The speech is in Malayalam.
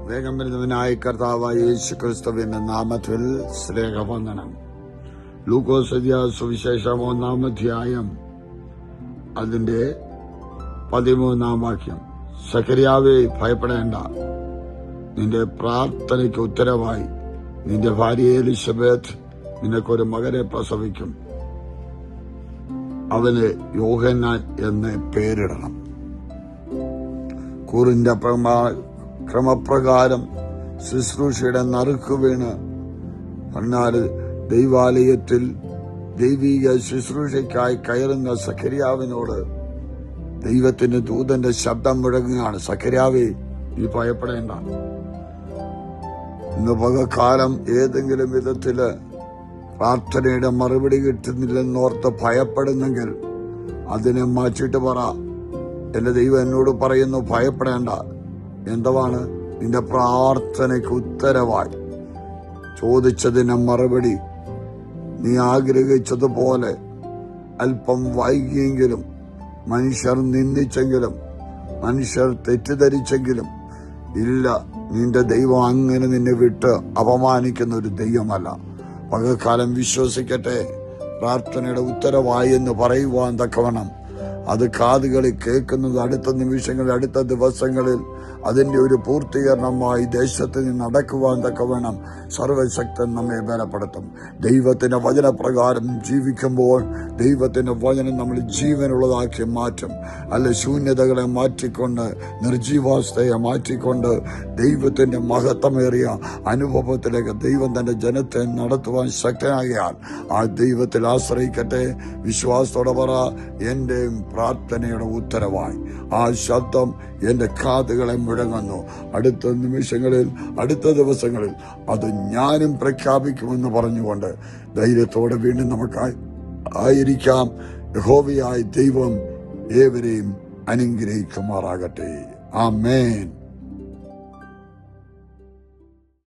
വേഗം വരുന്നവനായ കർത്താവായ യേശു ക്രിസ്തുവിന്റെ നാമത്തിൽ സ്നേഹവന്ദനം. ലൂക്കോസ് എഴുതിയ സുവിശേഷം 1-ാം അധ്യായം അതിന്റെ 13-ാം വാക്യം. സഖറിയാവേ, ഭയപ്പെടേണ്ട, നിന്റെ പ്രാർത്ഥനയ്ക്ക് ഉത്തരവായി നിന്റെ ഭാര്യ എലിസബത്ത് നിനക്കൊരു മകനെ പ്രസവിക്കും. അവന് യോഹന്നാൻ എന്ന് പേരിടണം. കൂറിന്റെ ക്രമപ്രകാരം ശുശ്രൂഷയുടെ നറുക്ക് വീണ് പന്നാല് ദൈവാലയത്തിൽ ദൈവിക ശുശ്രൂഷയ്ക്കായി കയറുന്ന സഖറിയാവിനോട് ദൈവത്തിന്റെ ദൂതന്റെ ശബ്ദം മുഴങ്ങുകയാണ്. സഖറിയാവേ, നീ ഭയപ്പെടേണ്ട. ഇന്ന് പകൽക്കാലം ഏതെങ്കിലും വിധത്തില് പ്രാർത്ഥനയുടെ മറുപടി കിട്ടുന്നില്ലെന്നോർത്ത് ഭയപ്പെടുന്നെങ്കിൽ അതിനെ മാറ്റിയിട്ട് പറ, എന്റെ ദൈവം എന്നോട് പറയുന്നു, ഭയപ്പെടേണ്ട. എന്താണ്? നിന്റെ പ്രാർത്ഥനയ്ക്ക് ഉത്തരവായി ചോദിച്ചതിന് മറുപടി നീ ആഗ്രഹിച്ചതുപോലെ അല്പം വൈകിയെങ്കിലും, മനുഷ്യർ നിന്ദിച്ചെങ്കിലും, മനുഷ്യർ തെറ്റിദ്ധരിച്ചെങ്കിലും ഇല്ല, നിന്റെ ദൈവം അങ്ങനെ നിന്നെ വിട്ട് അപമാനിക്കുന്ന ഒരു ദൈവമല്ല. പകൽക്കാലം വിശ്വസിക്കട്ടെ. പ്രാർത്ഥനയുടെ ഉത്തരവായി എന്ന് പറയുവാൻ തക്കവണ്ണം അത് കാതുകളിൽ കേൾക്കുന്നത് അടുത്ത നിമിഷങ്ങളിൽ, അടുത്ത ദിവസങ്ങളിൽ അതിന്റെ ഒരു പൂർത്തീകരണമായി ദേശത്ത് നിന്ന് നടക്കുവാൻ തക്കവണ്ണം സർവശക്തൻ നമ്മെ ബലപ്പെടുത്തും. ദൈവത്തിന്റെ വചനപ്രകാരം ജീവിക്കുമ്പോൾ ദൈവത്തിന്റെ വചനം നമ്മൾ ജീവനുള്ളതാക്കി മാറ്റും. അല്ല, ശൂന്യതകളെ മാറ്റിക്കൊണ്ട്, നിർജീവാവസ്ഥയെ മാറ്റിക്കൊണ്ട് ദൈവത്തിന്റെ മഹത്വമേറിയ അനുഭവത്തിലേക്ക് ദൈവം തന്റെ ജനത്തെ നടത്തുവാൻ ശക്തനാകിയാൽ ആ ദൈവത്തിൽ ആശ്രയിക്കട്ടെ. വിശ്വാസത്തോടെ പറ, എന്റെ പ്രാർത്ഥനയുടെ ഉത്തരവായി ആ ശബ്ദം എന്റെ കാതുകളെ മുഴങ്ങുന്നു. അടുത്ത നിമിഷങ്ങളിൽ, അടുത്ത ദിവസങ്ങളിൽ അത് ഞാനും പ്രഖ്യാപിക്കുമെന്ന് പറഞ്ഞുകൊണ്ട് ധൈര്യത്തോടെ വീണ്ടും നമുക്ക് ആയിരിക്കാം. യഹോവയായ ദൈവം ഏവരെയും അനുഗ്രഹിക്കുമാറാകട്ടെ. ആമേൻ.